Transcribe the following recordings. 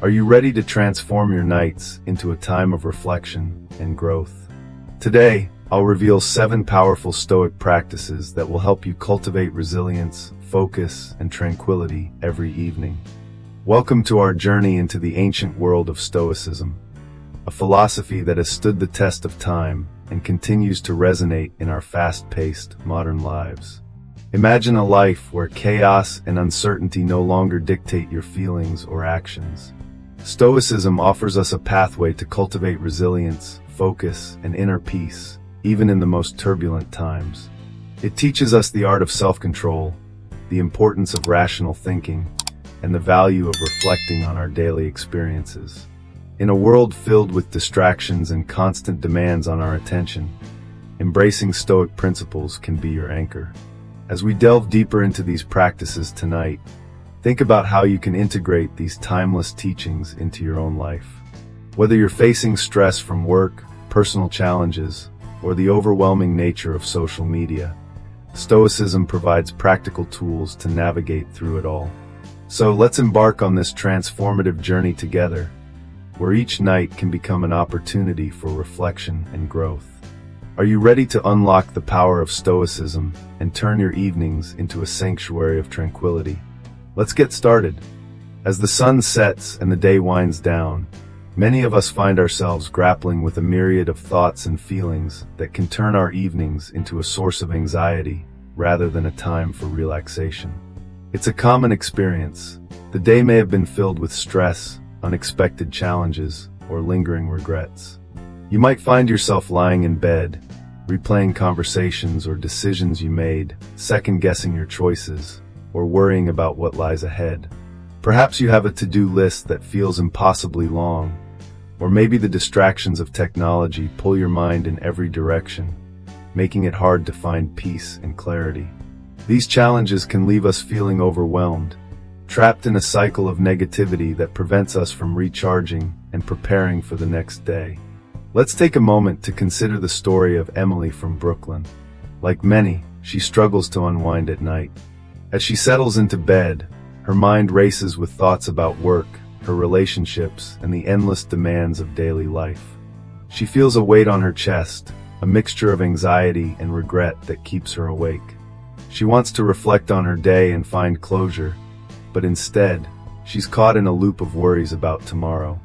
Are you ready to transform your nights into a time of reflection and growth? Today, I'll reveal 7 powerful Stoic practices that will help you cultivate resilience, focus, and tranquility every evening. Welcome to our journey into the ancient world of Stoicism, a philosophy that has stood the test of time and continues to resonate in our fast-paced modern lives. Imagine a life where chaos and uncertainty no longer dictate your feelings or actions. Stoicism offers us a pathway to cultivate resilience, focus, and inner peace, even in the most turbulent times. It teaches us the art of self-control, the importance of rational thinking, and the value of reflecting on our daily experiences. In a world filled with distractions and constant demands on our attention, embracing Stoic principles can be your anchor. As we delve deeper into these practices tonight, think about how you can integrate these timeless teachings into your own life. Whether you're facing stress from work, personal challenges, or the overwhelming nature of social media, Stoicism provides practical tools to navigate through it all. So let's embark on this transformative journey together, where each night can become an opportunity for reflection and growth. Are you ready to unlock the power of Stoicism and turn your evenings into a sanctuary of tranquility? Let's get started. As the sun sets and the day winds down, many of us find ourselves grappling with a myriad of thoughts and feelings that can turn our evenings into a source of anxiety rather than a time for relaxation. It's a common experience. The day may have been filled with stress, unexpected challenges, or lingering regrets. You might find yourself lying in bed, replaying conversations or decisions you made, second-guessing your choices, or worrying about what lies ahead. Perhaps you have a to-do list that feels impossibly long, or maybe the distractions of technology pull your mind in every direction, making it hard to find peace and clarity. These challenges can leave us feeling overwhelmed, trapped in a cycle of negativity that prevents us from recharging and preparing for the next day. Let's take a moment to consider the story of Emily from Brooklyn. Like many, she struggles to unwind at night. As she settles into bed, her mind races with thoughts about work, her relationships, and the endless demands of daily life. She feels a weight on her chest, a mixture of anxiety and regret that keeps her awake. She wants to reflect on her day and find closure, but instead, she's caught in a loop of worries about tomorrow.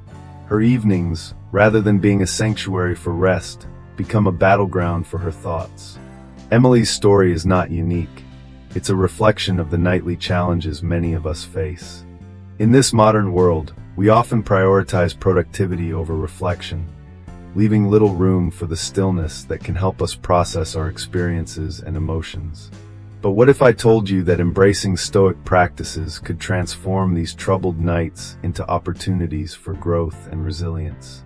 Her evenings, rather than being a sanctuary for rest, become a battleground for her thoughts. Emily's story is not unique. It's a reflection of the nightly challenges many of us face. In this modern world, we often prioritize productivity over reflection, leaving little room for the stillness that can help us process our experiences and emotions. But what if I told you that embracing Stoic practices could transform these troubled nights into opportunities for growth and resilience?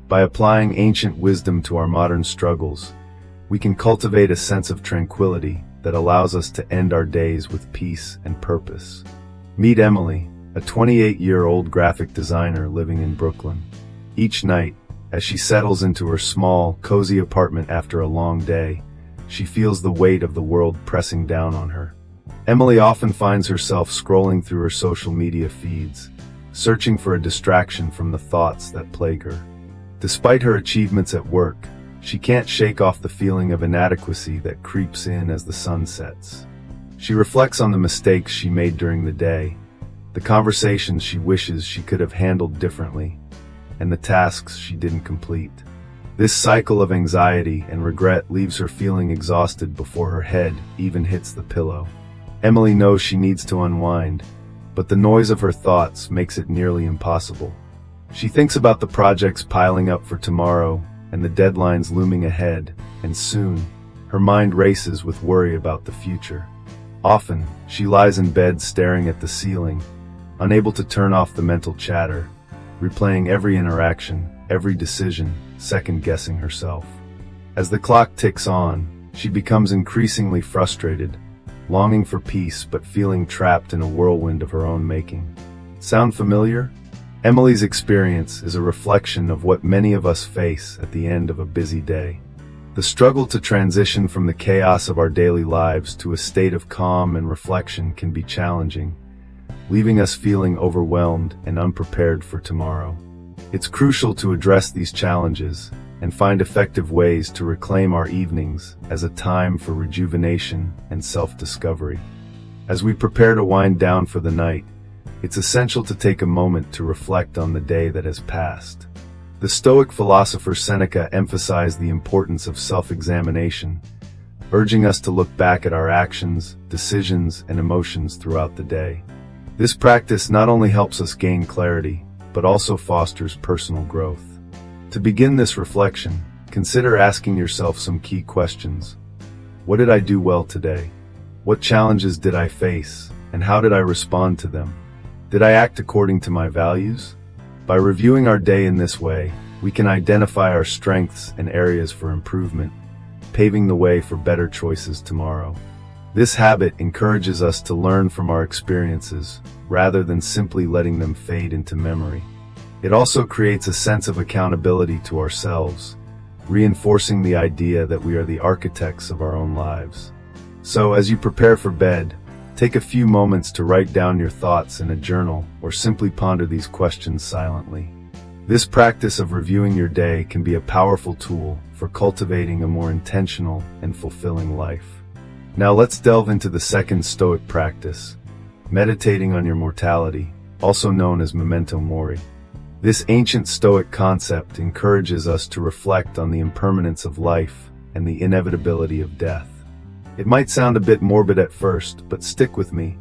By applying ancient wisdom to our modern struggles, we can cultivate a sense of tranquility that allows us to end our days with peace and purpose. Meet Emily, a 28-year-old graphic designer living in Brooklyn. Each night, as she settles into her small, cozy apartment after a long day, she feels the weight of the world pressing down on her. Emily often finds herself scrolling through her social media feeds, searching for a distraction from the thoughts that plague her. Despite her achievements at work, she can't shake off the feeling of inadequacy that creeps in as the sun sets. She reflects on the mistakes she made during the day, the conversations she wishes she could have handled differently, and the tasks she didn't complete. This cycle of anxiety and regret leaves her feeling exhausted before her head even hits the pillow. Emily knows she needs to unwind, but the noise of her thoughts makes it nearly impossible. She thinks about the projects piling up for tomorrow and the deadlines looming ahead, and soon, her mind races with worry about the future. Often, she lies in bed staring at the ceiling, unable to turn off the mental chatter, replaying every interaction, every decision, second-guessing herself. As the clock ticks on, she becomes increasingly frustrated, longing for peace but feeling trapped in a whirlwind of her own making. Sound familiar? Emily's experience is a reflection of what many of us face at the end of a busy day. The struggle to transition from the chaos of our daily lives to a state of calm and reflection can be challenging, leaving us feeling overwhelmed and unprepared for tomorrow. It's crucial to address these challenges and find effective ways to reclaim our evenings as a time for rejuvenation and self-discovery. As we prepare to wind down for the night, it's essential to take a moment to reflect on the day that has passed. The Stoic philosopher Seneca emphasized the importance of self-examination, urging us to look back at our actions, decisions, and emotions throughout the day. This practice not only helps us gain clarity, but also fosters personal growth. To begin this reflection, consider asking yourself some key questions. What did I do well today? What challenges did I face, and how did I respond to them? Did I act according to my values? By reviewing our day in this way, we can identify our strengths and areas for improvement, paving the way for better choices tomorrow. This habit encourages us to learn from our experiences, rather than simply letting them fade into memory. It also creates a sense of accountability to ourselves, reinforcing the idea that we are the architects of our own lives. So, as you prepare for bed, take a few moments to write down your thoughts in a journal or simply ponder these questions silently. This practice of reviewing your day can be a powerful tool for cultivating a more intentional and fulfilling life. Now let's delve into the second Stoic practice, meditating on your mortality, also known as memento mori. This ancient Stoic concept encourages us to reflect on the impermanence of life and the inevitability of death. It might sound a bit morbid at first, but stick with me.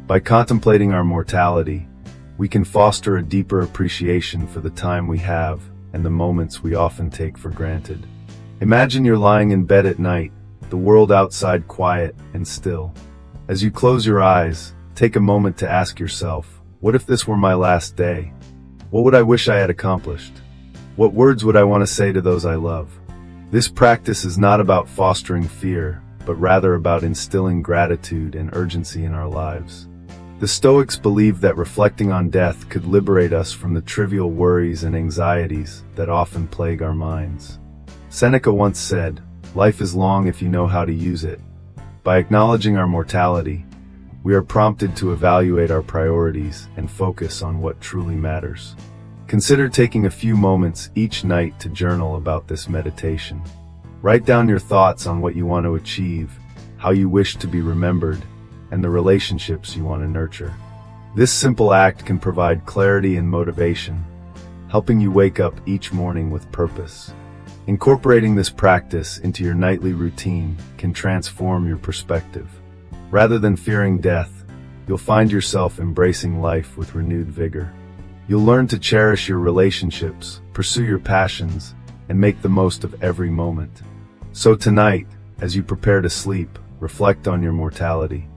By contemplating our mortality, we can foster a deeper appreciation for the time we have and the moments we often take for granted. Imagine you're lying in bed at night, the world outside quiet and still. As you close your eyes, take a moment to ask yourself, what if this were my last day? What would I wish I had accomplished? What words would I want to say to those I love? This practice is not about fostering fear, but rather about instilling gratitude and urgency in our lives. The Stoics believed that reflecting on death could liberate us from the trivial worries and anxieties that often plague our minds. Seneca once said, "Life is long if you know how to use it." By acknowledging our mortality, we are prompted to evaluate our priorities and focus on what truly matters. Consider taking a few moments each night to journal about this meditation. Write down your thoughts on what you want to achieve, how you wish to be remembered, and the relationships you want to nurture. This simple act can provide clarity and motivation, helping you wake up each morning with purpose. Incorporating this practice into your nightly routine can transform your perspective. Rather than fearing death, you'll find yourself embracing life with renewed vigor. You'll learn to cherish your relationships, pursue your passions, and make the most of every moment. So tonight, as you prepare to sleep, reflect on your mortality.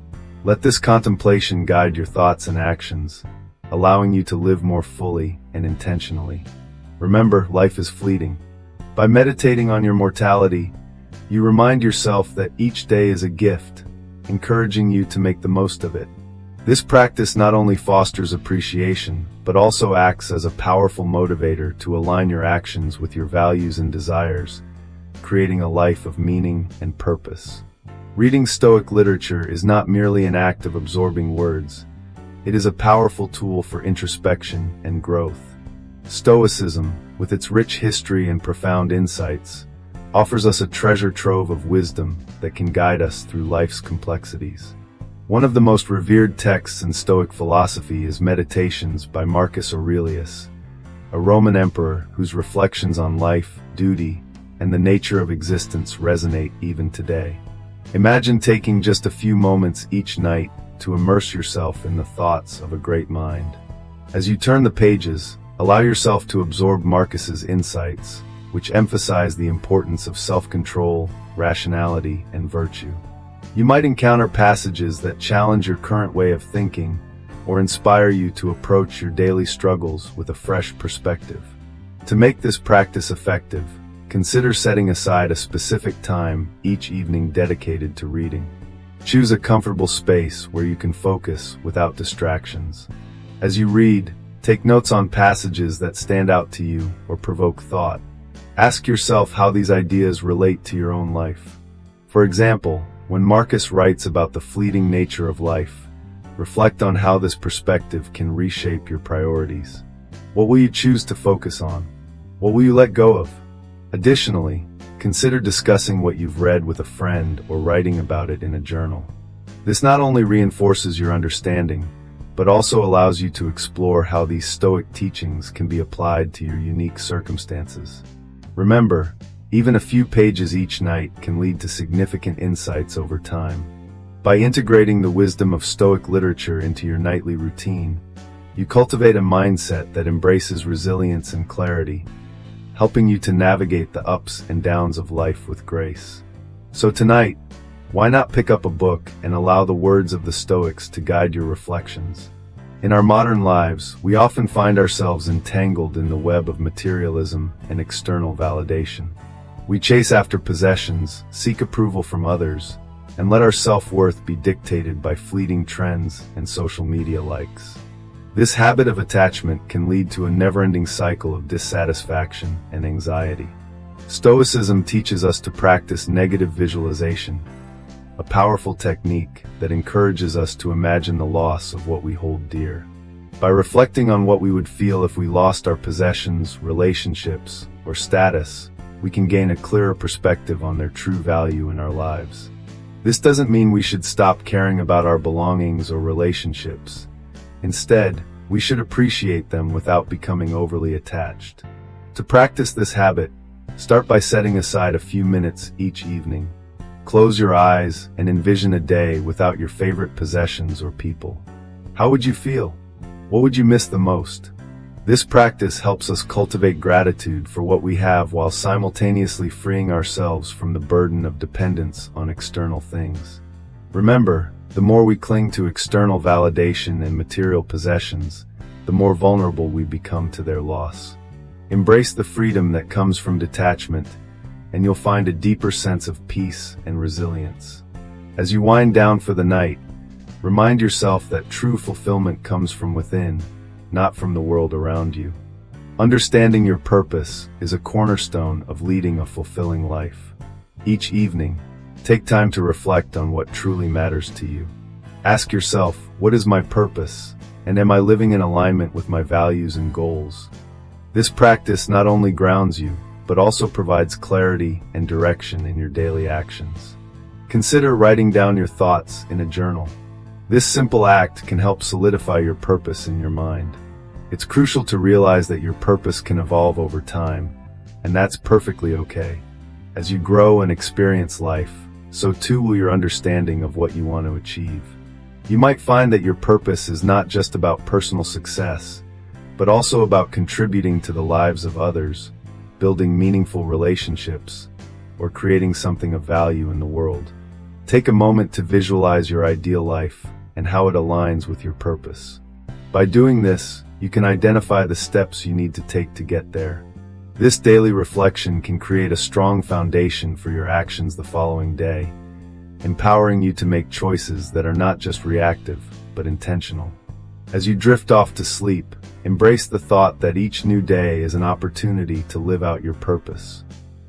Let this contemplation guide your thoughts and actions, allowing you to live more fully and intentionally. Remember, life is fleeting. By meditating on your mortality, you remind yourself that each day is a gift, encouraging you to make the most of it. This practice not only fosters appreciation, but also acts as a powerful motivator to align your actions with your values and desires, creating a life of meaning and purpose. Reading Stoic literature is not merely an act of absorbing words. It is a powerful tool for introspection and growth. Stoicism, with its rich history and profound insights, offers us a treasure trove of wisdom that can guide us through life's complexities. One of the most revered texts in Stoic philosophy is Meditations by Marcus Aurelius, a Roman emperor whose reflections on life, duty, and the nature of existence resonate even today. Imagine taking just a few moments each night to immerse yourself in the thoughts of a great mind. As you turn the pages, allow yourself to absorb Marcus's insights, which emphasize the importance of self-control, rationality, and virtue. You might encounter passages that challenge your current way of thinking or inspire you to approach your daily struggles with a fresh perspective. To make this practice effective, consider setting aside a specific time each evening dedicated to reading. Choose a comfortable space where you can focus without distractions. As you read, take notes on passages that stand out to you or provoke thought. Ask yourself how these ideas relate to your own life. For example, when Marcus writes about the fleeting nature of life, reflect on how this perspective can reshape your priorities. What will you choose to focus on? What will you let go of? Additionally, consider discussing what you've read with a friend or writing about it in a journal. This not only reinforces your understanding, but also allows you to explore how these Stoic teachings can be applied to your unique circumstances. Remember, even a few pages each night can lead to significant insights over time. By integrating the wisdom of Stoic literature into your nightly routine, you cultivate a mindset that embraces resilience and clarity, helping you to navigate the ups and downs of life with grace. So tonight, why not pick up a book and allow the words of the Stoics to guide your reflections? In our modern lives, we often find ourselves entangled in the web of materialism and external validation. We chase after possessions, seek approval from others, and let our self-worth be dictated by fleeting trends and social media likes. This habit of attachment can lead to a never-ending cycle of dissatisfaction and anxiety. Stoicism teaches us to practice negative visualization, a powerful technique that encourages us to imagine the loss of what we hold dear. By reflecting on what we would feel if we lost our possessions, relationships, or status, we can gain a clearer perspective on their true value in our lives. This doesn't mean we should stop caring about our belongings or relationships. Instead, we should appreciate them without becoming overly attached. To practice this habit, start by setting aside a few minutes each evening. Close your eyes and envision a day without your favorite possessions or people. How would you feel? What would you miss the most? This practice helps us cultivate gratitude for what we have while simultaneously freeing ourselves from the burden of dependence on external things. Remember, the more we cling to external validation and material possessions, the more vulnerable we become to their loss. Embrace the freedom that comes from detachment, and you'll find a deeper sense of peace and resilience. As you wind down for the night, remind yourself that true fulfillment comes from within, not from the world around you. Understanding your purpose is a cornerstone of leading a fulfilling life. Each evening, take time to reflect on what truly matters to you. Ask yourself, what is my purpose, and am I living in alignment with my values and goals? This practice not only grounds you, but also provides clarity and direction in your daily actions. Consider writing down your thoughts in a journal. This simple act can help solidify your purpose in your mind. It's crucial to realize that your purpose can evolve over time, and that's perfectly okay. As you grow and experience life, so too will your understanding of what you want to achieve. You might find that your purpose is not just about personal success, but also about contributing to the lives of others, building meaningful relationships, or creating something of value in the world. Take a moment to visualize your ideal life and how it aligns with your purpose. By doing this, you can identify the steps you need to take to get there. This daily reflection can create a strong foundation for your actions the following day, empowering you to make choices that are not just reactive, but intentional. As you drift off to sleep, embrace the thought that each new day is an opportunity to live out your purpose.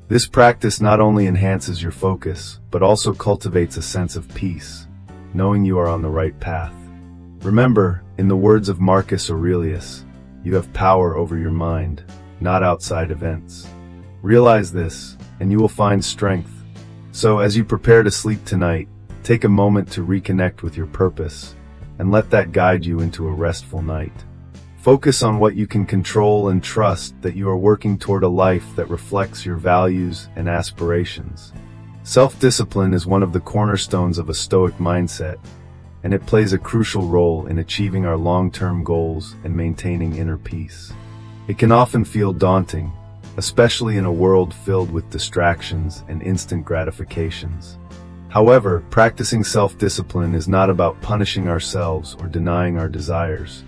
This practice not only enhances your focus, but also cultivates a sense of peace, knowing you are on the right path. Remember, in the words of Marcus Aurelius, you have power over your mind, not outside events. Realize this, and you will find strength. So as you prepare to sleep tonight, take a moment to reconnect with your purpose, and let that guide you into a restful night. Focus on what you can control and trust that you are working toward a life that reflects your values and aspirations. Self-discipline is one of the cornerstones of a Stoic mindset, and it plays a crucial role in achieving our long-term goals and maintaining inner peace. It can often feel daunting, especially in a world filled with distractions and instant gratifications. However, practicing self-discipline is not about punishing ourselves or denying our desires.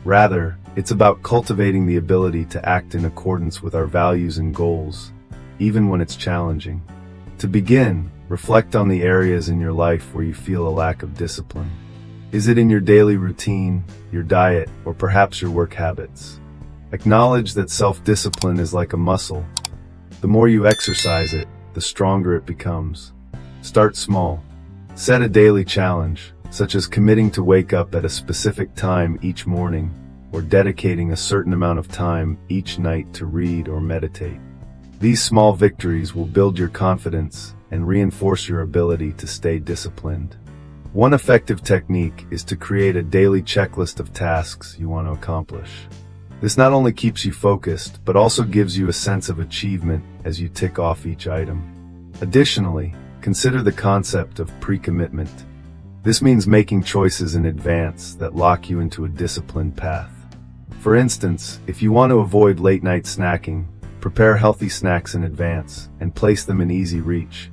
Rather, it's about cultivating the ability to act in accordance with our values and goals, even when it's challenging. To begin, reflect on the areas in your life where you feel a lack of discipline. Is it in your daily routine, your diet, or perhaps your work habits? Acknowledge that self-discipline is like a muscle. The more you exercise it, the stronger it becomes. Start small. Set a daily challenge, such as committing to wake up at a specific time each morning or dedicating a certain amount of time each night to read or meditate. These small victories will build your confidence and reinforce your ability to stay disciplined. One effective technique is to create a daily checklist of tasks you want to accomplish. This not only keeps you focused, but also gives you a sense of achievement as you tick off each item. Additionally, consider the concept of pre-commitment. This means making choices in advance that lock you into a disciplined path. For instance, if you want to avoid late-night snacking, prepare healthy snacks in advance and place them in easy reach,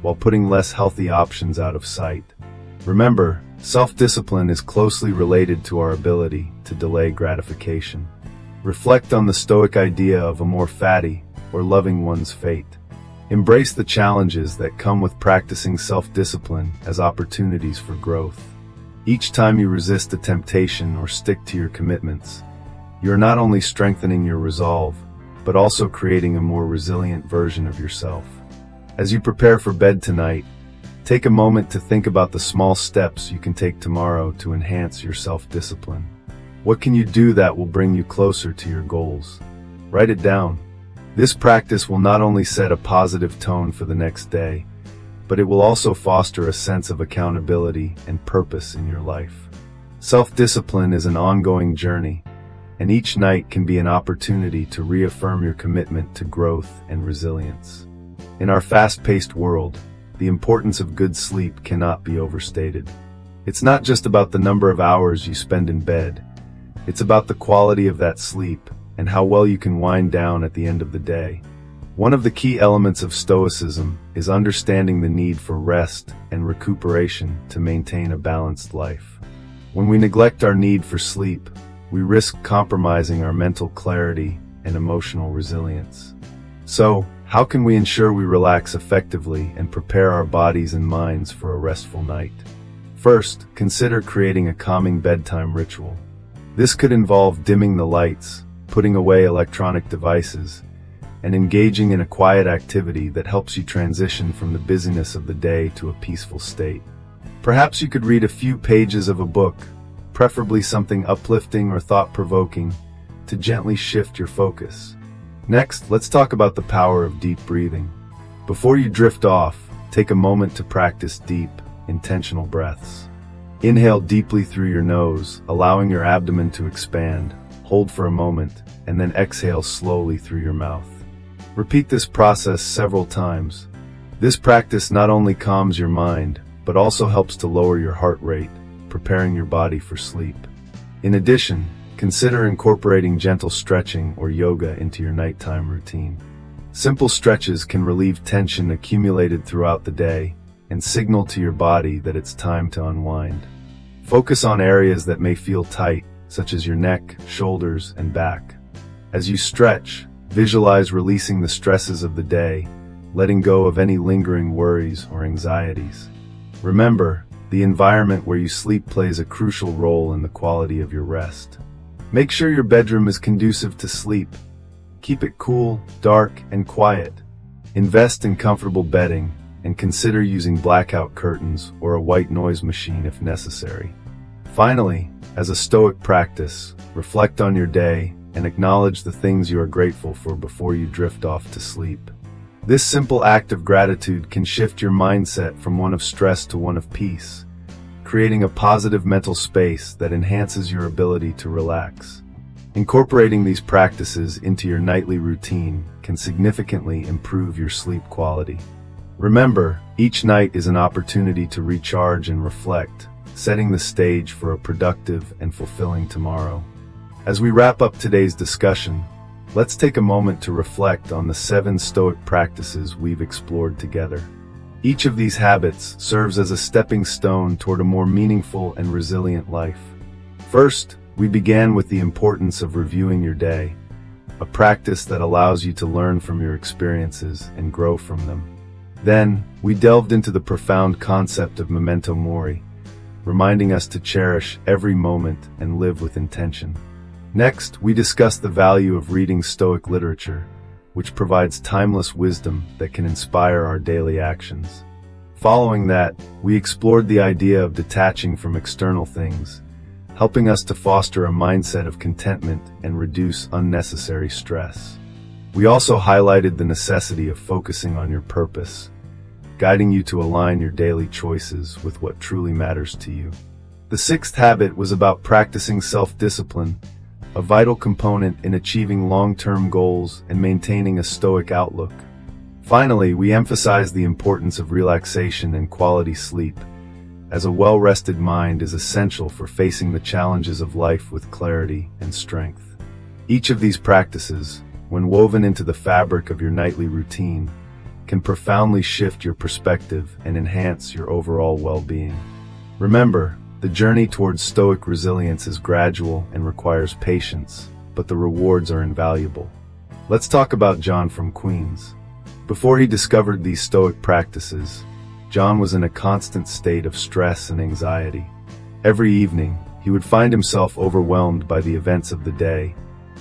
while putting less healthy options out of sight. Remember, self-discipline is closely related to our ability to delay gratification. Reflect on the Stoic idea of a more fatty or loving one's fate. Embrace the challenges that come with practicing self-discipline as opportunities for growth. Each time you resist a temptation or stick to your commitments, you're not only strengthening your resolve, but also creating a more resilient version of yourself. As you prepare for bed tonight, take a moment to think about the small steps you can take tomorrow to enhance your self-discipline. What can you do that will bring you closer to your goals? Write it down. This practice will not only set a positive tone for the next day, but it will also foster a sense of accountability and purpose in your life. Self-discipline is an ongoing journey, and each night can be an opportunity to reaffirm your commitment to growth and resilience. In our fast-paced world, the importance of good sleep cannot be overstated. It's not just about the number of hours you spend in bed. It's about the quality of that sleep and how well you can wind down at the end of the day. One of the key elements of Stoicism is understanding the need for rest and recuperation to maintain a balanced life. When we neglect our need for sleep, we risk compromising our mental clarity and emotional resilience. So, how can we ensure we relax effectively and prepare our bodies and minds for a restful night? First, consider creating a calming bedtime ritual. This could involve dimming the lights, putting away electronic devices, and engaging in a quiet activity that helps you transition from the busyness of the day to a peaceful state. Perhaps you could read a few pages of a book, preferably something uplifting or thought-provoking, to gently shift your focus. Next, let's talk about the power of deep breathing. Before you drift off, take a moment to practice deep, intentional breaths. Inhale deeply through your nose, allowing your abdomen to expand. Hold for a moment, and then exhale slowly through your mouth. Repeat this process several times. This practice not only calms your mind, but also helps to lower your heart rate, preparing your body for sleep. In addition, consider incorporating gentle stretching or yoga into your nighttime routine. Simple stretches can relieve tension accumulated throughout the day and signal to your body that it's time to unwind. Focus on areas that may feel tight, such as your neck, shoulders, and back. As you stretch, visualize releasing the stresses of the day, letting go of any lingering worries or anxieties. Remember, the environment where you sleep plays a crucial role in the quality of your rest. Make sure your bedroom is conducive to sleep. Keep it cool, dark, and quiet. Invest in comfortable bedding, and consider using blackout curtains or a white noise machine if necessary. Finally, as a Stoic practice, reflect on your day and acknowledge the things you are grateful for before you drift off to sleep. This simple act of gratitude can shift your mindset from one of stress to one of peace, creating a positive mental space that enhances your ability to relax. Incorporating these practices into your nightly routine can significantly improve your sleep quality. Remember, each night is an opportunity to recharge and reflect, setting the stage for a productive and fulfilling tomorrow. As we wrap up today's discussion, let's take a moment to reflect on the 7 Stoic practices we've explored together. Each of these habits serves as a stepping stone toward a more meaningful and resilient life. First, we began with the importance of reviewing your day, a practice that allows you to learn from your experiences and grow from them. Then, we delved into the profound concept of memento mori, reminding us to cherish every moment and live with intention. Next, we discussed the value of reading Stoic literature, which provides timeless wisdom that can inspire our daily actions. Following that, we explored the idea of detaching from external things, helping us to foster a mindset of contentment and reduce unnecessary stress. We also highlighted the necessity of focusing on your purpose, guiding you to align your daily choices with what truly matters to you. The sixth habit was about practicing self-discipline, a vital component in achieving long-term goals and maintaining a stoic outlook. Finally, we emphasized the importance of relaxation and quality sleep, as a well-rested mind is essential for facing the challenges of life with clarity and strength. Each of these practices, when woven into the fabric of your nightly routine, can profoundly shift your perspective and enhance your overall well-being. Remember, the journey towards stoic resilience is gradual and requires patience, but the rewards are invaluable. Let's talk about John from Queens. Before he discovered these stoic practices, John was in a constant state of stress and anxiety. Every evening, he would find himself overwhelmed by the events of the day,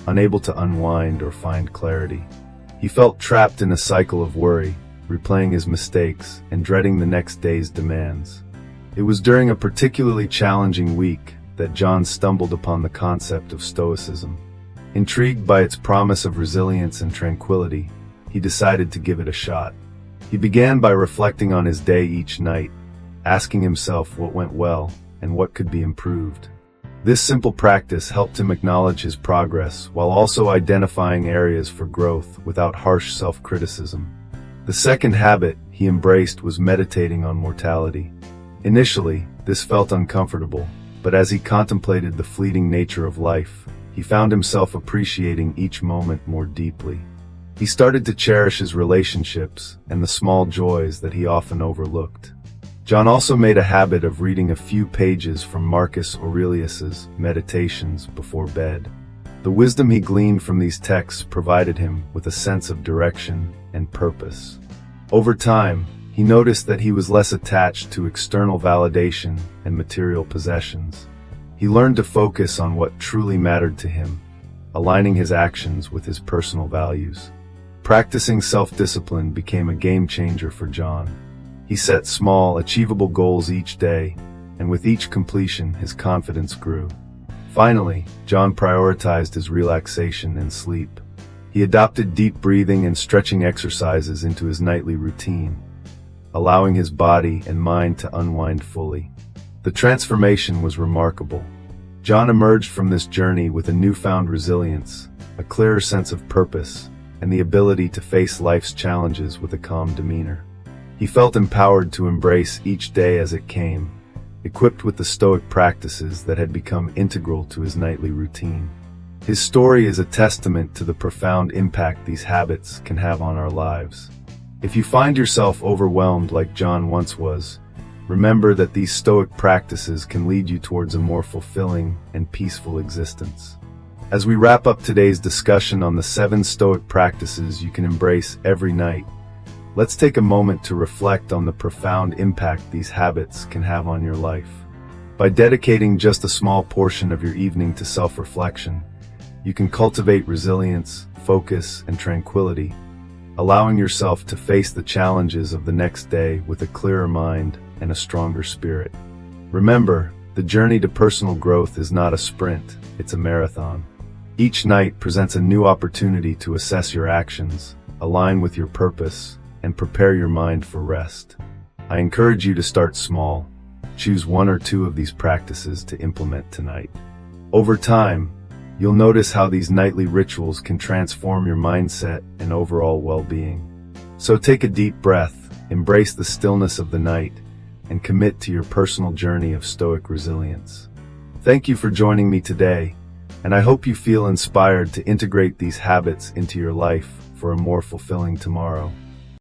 unable to unwind or find clarity. He felt trapped in a cycle of worry, replaying his mistakes and dreading the next day's demands. It was during a particularly challenging week that John stumbled upon the concept of Stoicism. Intrigued by its promise of resilience and tranquility, he decided to give it a shot. He began by reflecting on his day each night, asking himself what went well and what could be improved. This simple practice helped him acknowledge his progress while also identifying areas for growth without harsh self-criticism. The second habit he embraced was meditating on mortality. Initially, this felt uncomfortable, but as he contemplated the fleeting nature of life, he found himself appreciating each moment more deeply. He started to cherish his relationships and the small joys that he often overlooked. John also made a habit of reading a few pages from Marcus Aurelius's Meditations before bed. The wisdom he gleaned from these texts provided him with a sense of direction and purpose. Over time, he noticed that he was less attached to external validation and material possessions. He learned to focus on what truly mattered to him, aligning his actions with his personal values. Practicing self-discipline became a game changer for John. He set small, achievable goals each day, and with each completion, his confidence grew. Finally, John prioritized his relaxation and sleep. He adopted deep breathing and stretching exercises into his nightly routine, allowing his body and mind to unwind fully. The transformation was remarkable. John emerged from this journey with a newfound resilience, a clearer sense of purpose, and the ability to face life's challenges with a calm demeanor. He felt empowered to embrace each day as it came, equipped with the stoic practices that had become integral to his nightly routine. His story is a testament to the profound impact these habits can have on our lives. If you find yourself overwhelmed like John once was, remember that these stoic practices can lead you towards a more fulfilling and peaceful existence. As we wrap up today's discussion on the 7 stoic practices you can embrace every night, let's take a moment to reflect on the profound impact these habits can have on your life. By dedicating just a small portion of your evening to self-reflection, you can cultivate resilience, focus, and tranquility, allowing yourself to face the challenges of the next day with a clearer mind and a stronger spirit. Remember, the journey to personal growth is not a sprint, it's a marathon. Each night presents a new opportunity to assess your actions, align with your purpose, and prepare your mind for rest. I encourage you to start small. Choose 1 or 2 of these practices to implement tonight. Over time, you'll notice how these nightly rituals can transform your mindset and overall well-being. So take a deep breath, embrace the stillness of the night, and commit to your personal journey of stoic resilience. Thank you for joining me today, and I hope you feel inspired to integrate these habits into your life for a more fulfilling tomorrow.